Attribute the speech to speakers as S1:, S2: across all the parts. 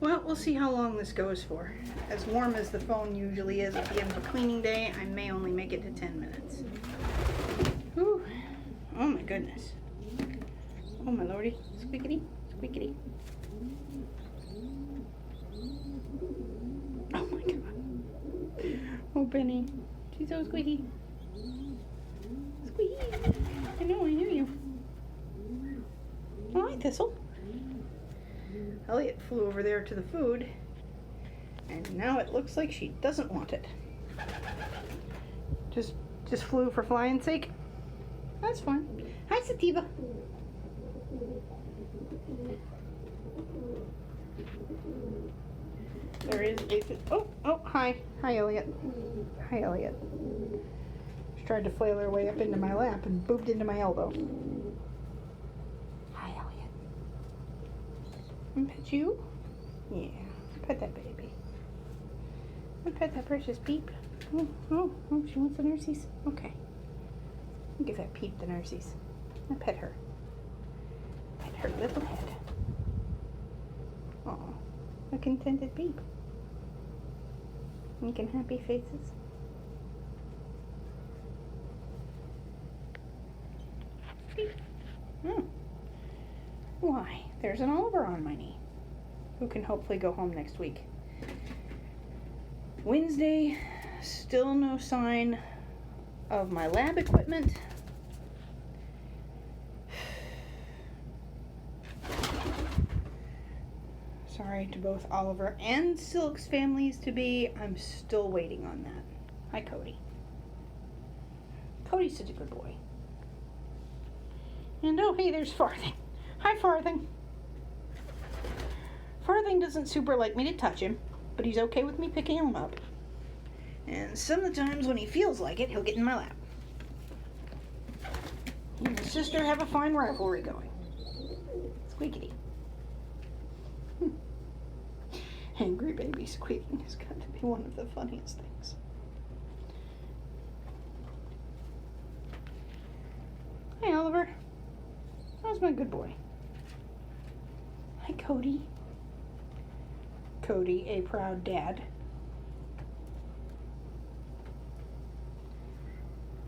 S1: Well, we'll see how long this goes for. As warm as the phone usually is at the end of a cleaning day, I may only make it to 10 minutes. Whew. Oh my goodness. Oh my lordy. Squeakity, squeakity. Oh my god. Oh, Benny. She's so squeaky. Squeaky. I know, I hear you. All right, Thistle. Elliot flew over there to the food, and now it looks like she doesn't want it. Just flew for flying's sake? That's fine. Hi, Sativa. There is a... Oh, hi. Hi, Elliot. Hi, Elliot. She tried to flail her way up into my lap and booped into my elbow. Hi, Elliot. And pet you? Yeah, pet that baby. And pet that precious Peep. Oh, she wants the nursies. Okay. I'll give that Peep the nursies. And pet her. Pet her little head. Oh, a contented Peep. Making happy faces. Peep. Oh. Why, there's an Oliver on my knee, who can hopefully go home next week. Wednesday, still no sign of my lab equipment. Sorry to both Oliver and Silk's families to be. I'm still waiting on that. Hi, Cody. Cody's such a good boy. And oh, hey, there's Farthing. Hi, Farthing. Farthing doesn't super like me to touch him, but he's okay with me picking him up. And some of the times when he feels like it, he'll get in my lap. He and his sister have a fine rivalry going. Squeakity. Angry baby squeaking has got to be one of the funniest things. Hi, Oliver. How's my good boy? Hi, Cody. Cody, a proud dad.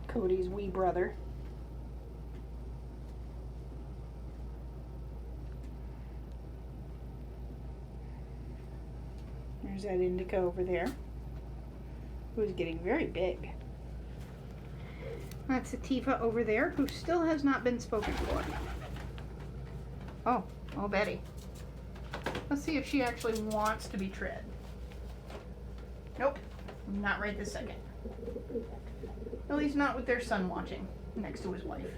S1: Cody's wee brother. There's that indica over there, who's getting very big. That's Sativa over there, who still has not been spoken for. Oh, Betty. Let's see if she actually wants to be tread. Nope, not right this second. At least not with their son watching next to his wife.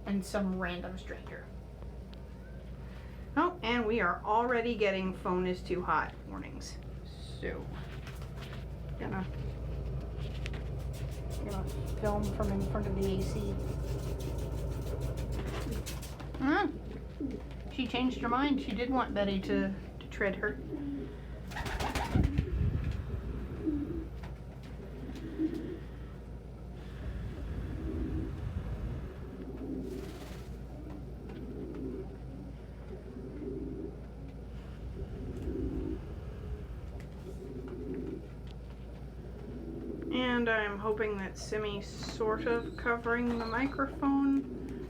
S1: And some random stranger. Oh, and we are already getting phone is too hot warnings. So, gonna film from in front of the AC. She changed her mind. She did want Betty to tread her. And I'm hoping that Simi sort of covering the microphone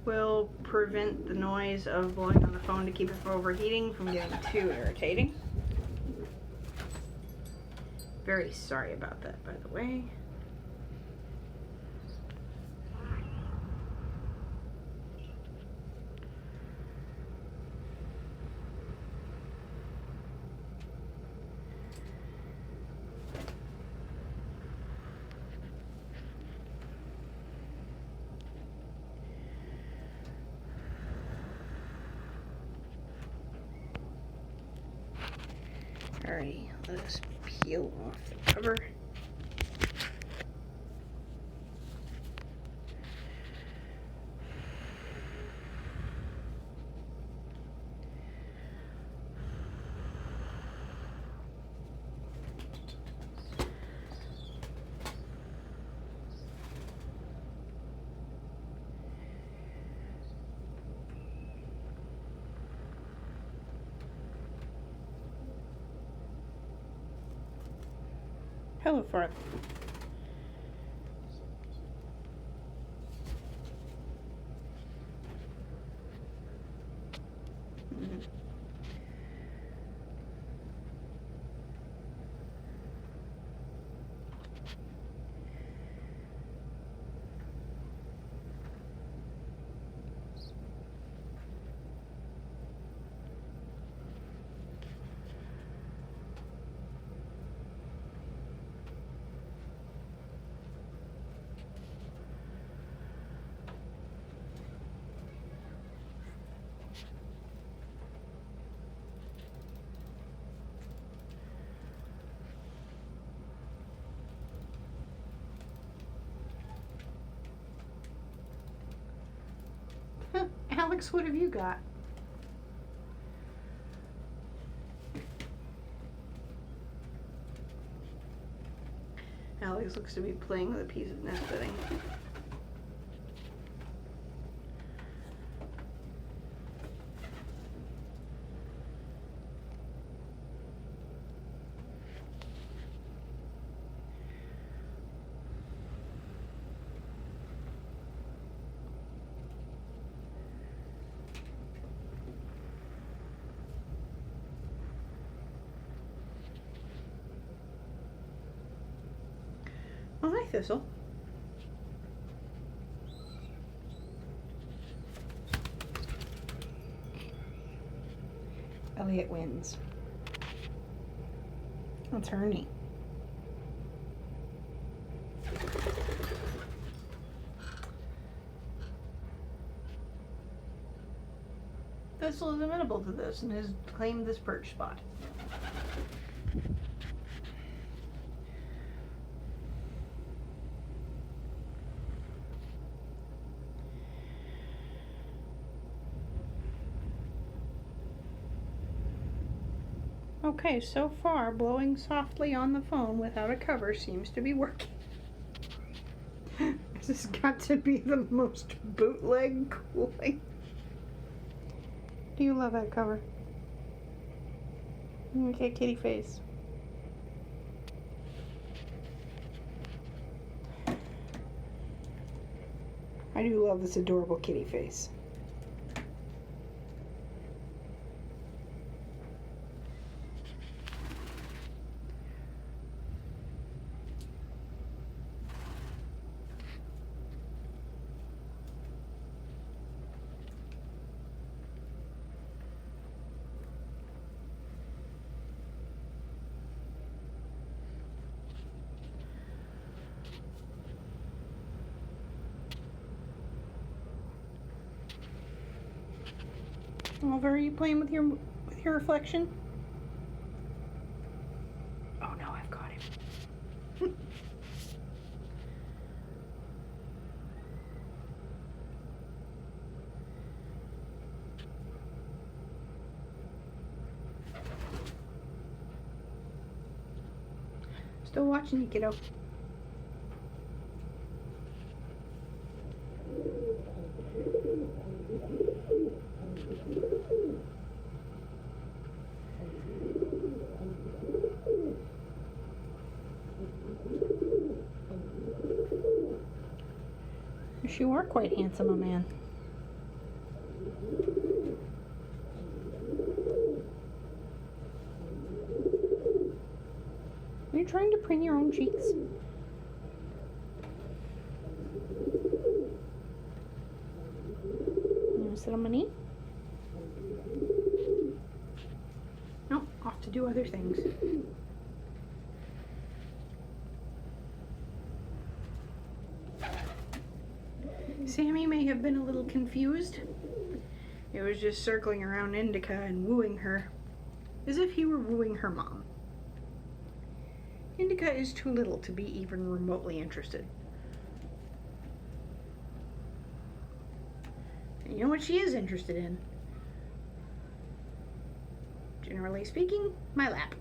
S1: will prevent the noise of blowing on the phone to keep it from overheating from getting too irritating. Very sorry about that, by the way. Alrighty, let us peel off the cover. Hello, Farley. Alex, what have you got? Alex looks to be playing with a piece of nest bedding. Oh, hi, Thistle. Elliot wins. That's Ernie. Thistle is amenable to this and has claimed this perch spot. Okay, so far, blowing softly on the phone without a cover seems to be working. This has got to be the most bootleg cooling. Do you love that cover? Okay, kitty face. I do love this adorable kitty face. Oliver, are you playing with your reflection? Oh no, I've got him. Still watching you, kiddo. You are quite handsome a man. Are you trying to preen your own cheeks? You want to sit on my knee? No, off to do other things. Sammy may have been a little confused. It was just circling around Indica and wooing her, as if he were wooing her mom. Indica is too little to be even remotely interested. And you know what she is interested in? Generally speaking, my lap.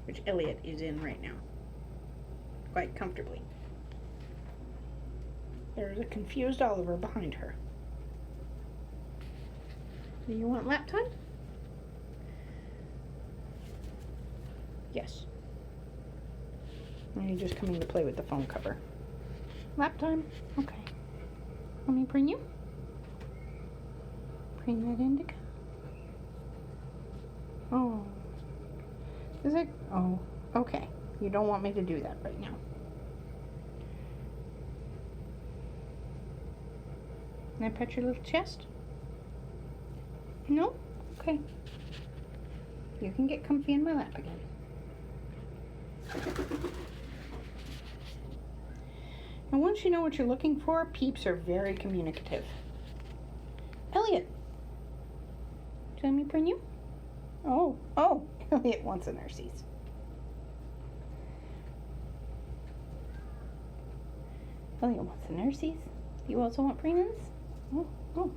S1: Which Elliot is in right now. Quite comfortably. There's a confused Oliver behind her. Do you want lap time? Yes. Or are you just coming to play with the phone cover? Lap time? Okay. Want me to preen you? Preen that indica? Oh. Is it? Oh, okay. You don't want me to do that right now. Can I pet your little chest? No? Okay. You can get comfy in my lap again. And once you know what you're looking for, peeps are very communicative. Elliot! Do you want me to bring you? Oh, Elliot wants a nursies. Elliot wants a nursies. You also want preenins? Oh,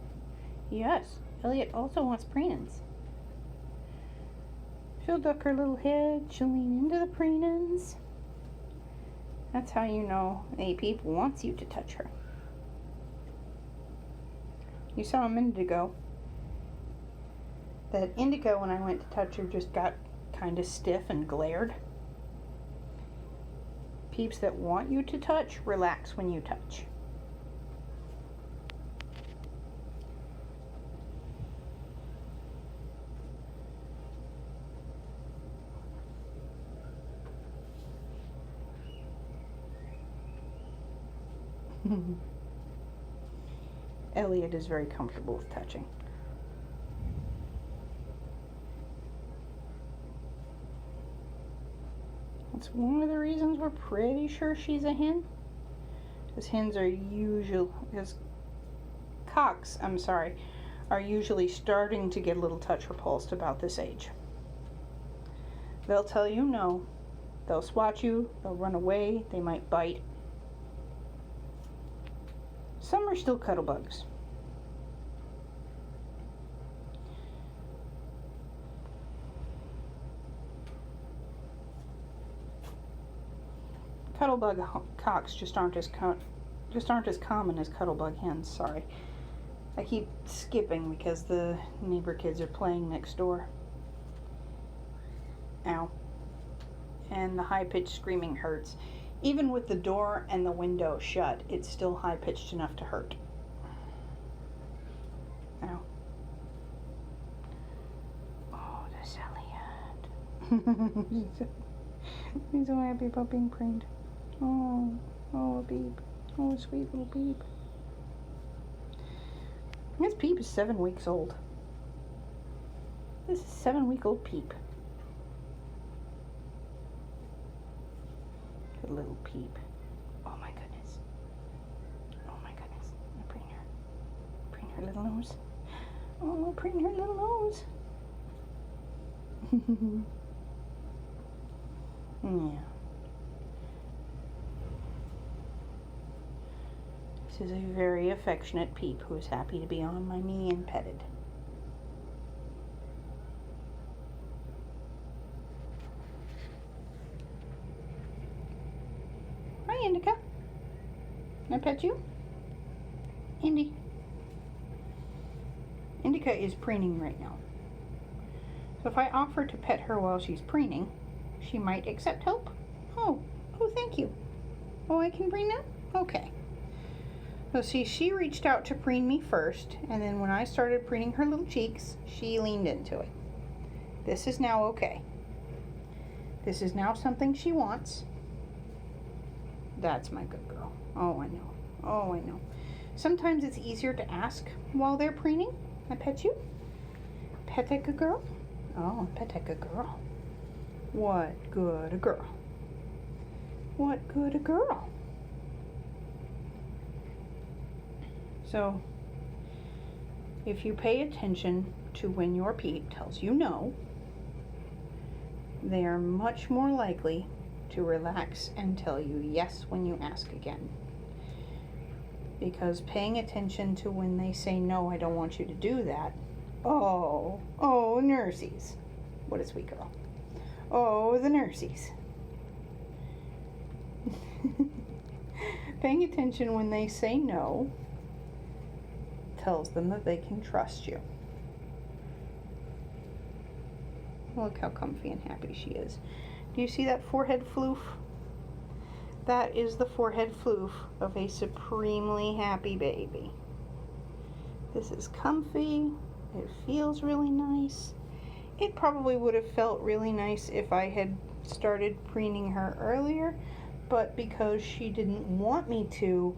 S1: yes. Elliot also wants preenins. She'll duck her little head. She'll lean into the preenins. That's how you know a peep wants you to touch her. You saw a minute ago that Indica, when I went to touch her, just got kind of stiff and glared. Peeps that want you to touch, relax when you touch. Elliot is very comfortable with touching. That's one of the reasons we're pretty sure she's a hen. Because hens are cocks, are usually starting to get a little touch repulsed about this age. They'll tell you no. They'll swat you, they'll run away, they might bite. Some are still cuddle bugs. Cuttlebug cocks just aren't as common as cuttlebug hens. Sorry, I keep skipping because the neighbor kids are playing next door. Ow! And the high-pitched screaming hurts. Even with the door and the window shut, it's still high-pitched enough to hurt. Ow. Oh, this Elliot. He's so happy about being preened. Oh, Beep. Oh, sweet little Beep. This Peep is 7 weeks old. This is 7-week-old Peep. Good little Peep. Oh my goodness. Oh my goodness. Preen her. Preen her little nose. Oh, preen her little nose. Yeah. This is a very affectionate Peep who is happy to be on my knee and petted. Hi, Indica. Can I pet you? Indy. Indica is preening right now. So if I offer to pet her while she's preening, she might accept help. Oh, thank you. Oh, I can preen now? Okay. So see, she reached out to preen me first, and then when I started preening her little cheeks, she leaned into it. This is now okay. This is now something she wants. That's my good girl. Oh, I know. Oh, I know. Sometimes it's easier to ask while they're preening. I pet you? Pet that good girl? Oh, pet that good girl. What good a girl. What good a girl. So, if you pay attention to when your Peep tells you no, they are much more likely to relax and tell you yes when you ask again. Because paying attention to when they say no, I don't want you to do that. Oh, nursies. What a sweet girl. Oh, the nursies. Paying attention when they say no tells them that they can trust you. Look how comfy and happy she is. Do you see that forehead floof? that is the forehead floof of a supremely happy baby. This is comfy. It feels really nice. It probably would have felt really nice if I had started preening her earlier, but because she didn't want me to,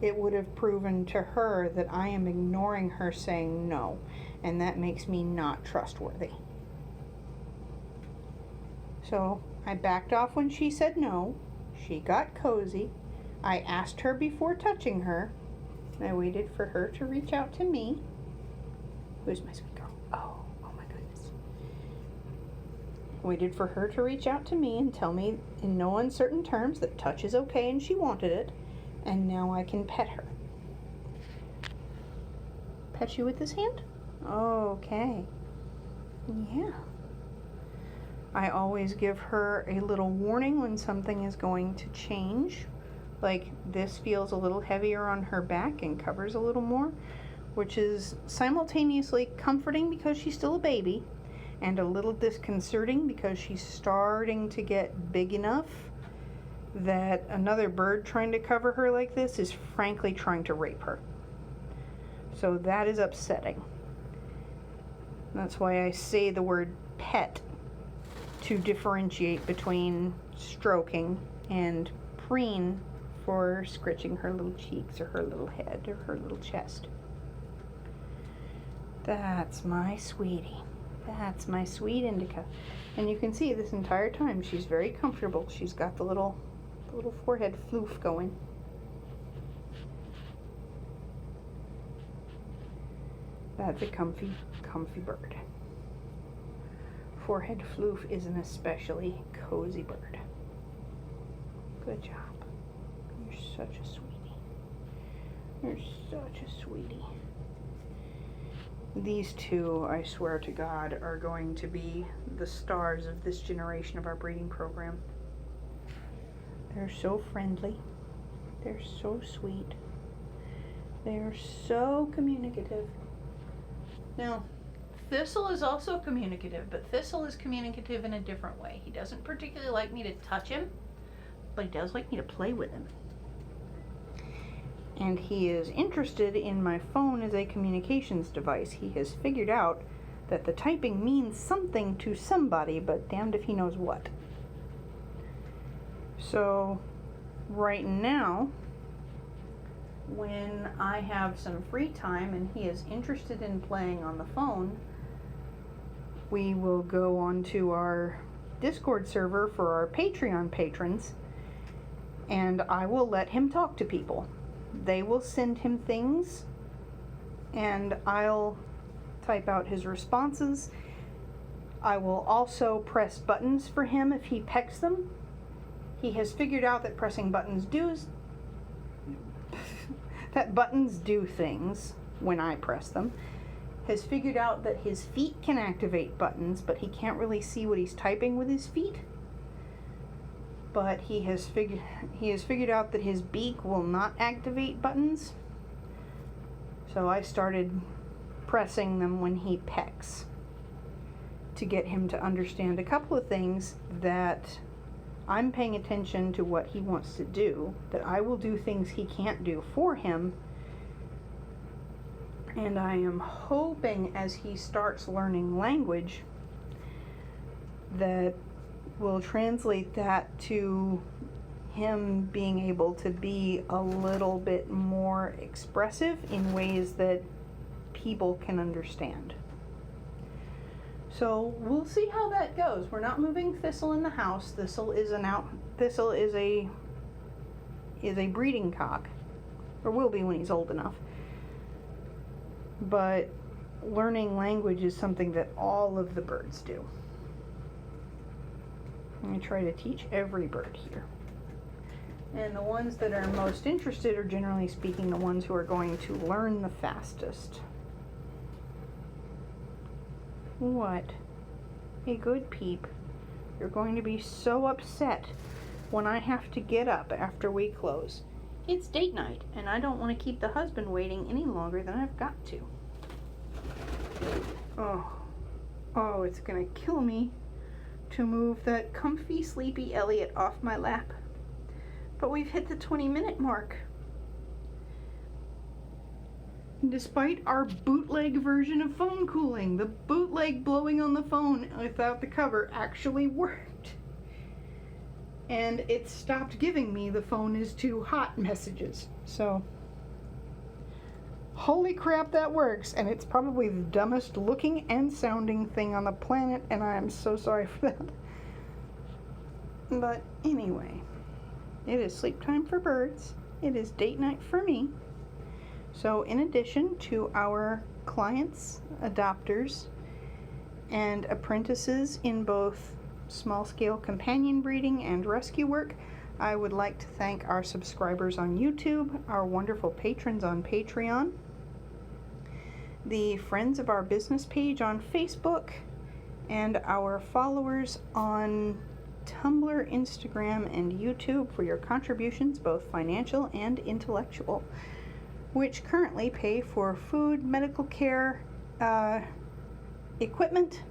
S1: it would have proven to her that I am ignoring her saying no, and that makes me not trustworthy. So I backed off when she said no. She got cozy. I asked her before touching her. I waited for her to reach out to me. Who's my sweet girl? Oh my goodness. Waited for her to reach out to me and tell me in no uncertain terms that touch is okay and she wanted it. And now I can pet her. Pet you with this hand? Okay. Yeah. I always give her a little warning when something is going to change. Like this feels a little heavier on her back and covers a little more, which is simultaneously comforting because she's still a baby and a little disconcerting because she's starting to get big enough that another bird trying to cover her like this is frankly trying to rape her. So that is upsetting. That's why I say the word pet to differentiate between stroking and preen for scratching her little cheeks or her little head or her little chest. That's my sweetie. That's my sweet Indica. And you can see this entire time she's very comfortable. She's got the little forehead floof going. That's a comfy bird. Forehead floof is an especially cozy bird. Good job. You're such a sweetie. You're such a sweetie. These two, I swear to God, are going to be the stars of this generation of our breeding program. They're so friendly. They're so sweet. They're so communicative. Now, Thistle is also communicative, but Thistle is communicative in a different way. He doesn't particularly like me to touch him, but he does like me to play with him. And he is interested in my phone as a communications device. He has figured out that the typing means something to somebody, but damned if he knows what. So, right now, when I have some free time and he is interested in playing on the phone, we will go onto our Discord server for our Patreon patrons, and I will let him talk to people. They will send him things, and I'll type out his responses. I will also press buttons for him if he pecks them. He has figured out that pressing buttons buttons do things when I press them. Has figured out that his feet can activate buttons, but he can't really see what he's typing with his feet. But he has figured out that his beak will not activate buttons. So I started pressing them when he pecks to get him to understand a couple of things, that I'm paying attention to what he wants to do, that I will do things he can't do for him. And I am hoping as he starts learning language that will translate that to him being able to be a little bit more expressive in ways that people can understand. So we'll see how that goes. We're not moving Thistle in the house. Thistle is a breeding cock, or will be when he's old enough. But learning language is something that all of the birds do. I try to teach every bird here. And the ones that are most interested are, generally speaking, the ones who are going to learn the fastest. What? A good peep. You're going to be so upset when I have to get up after we close. It's date night, and I don't want to keep the husband waiting any longer than I've got to. Oh, it's gonna kill me to move that comfy, sleepy Elliot off my lap. But we've hit the 20-minute mark. Despite our bootleg version of phone cooling, the bootleg blowing on the phone without the cover actually worked. And it stopped giving me the phone is too hot messages. So, holy crap, that works. And it's probably the dumbest looking and sounding thing on the planet, and I am so sorry for that. But anyway, it is sleep time for birds. It is date night for me. So in addition to our clients, adopters, and apprentices in both small-scale companion breeding and rescue work, I would like to thank our subscribers on YouTube, our wonderful patrons on Patreon, the friends of our business page on Facebook, and our followers on Tumblr, Instagram, and YouTube for your contributions, both financial and intellectual, which currently pay for food, medical care, equipment,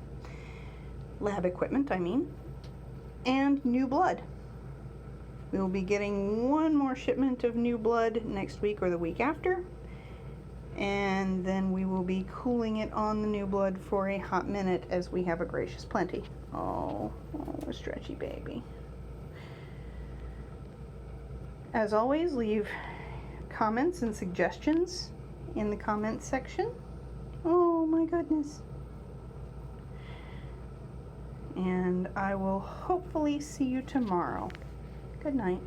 S1: lab equipment, I mean, and new blood. We will be getting one more shipment of new blood next week or the week after, and then we will be cooling it on the new blood for a hot minute as we have a gracious plenty. Oh, a stretchy baby. As always, leave comments and suggestions in the comments section. Oh my goodness. And I will hopefully see you tomorrow. Good night.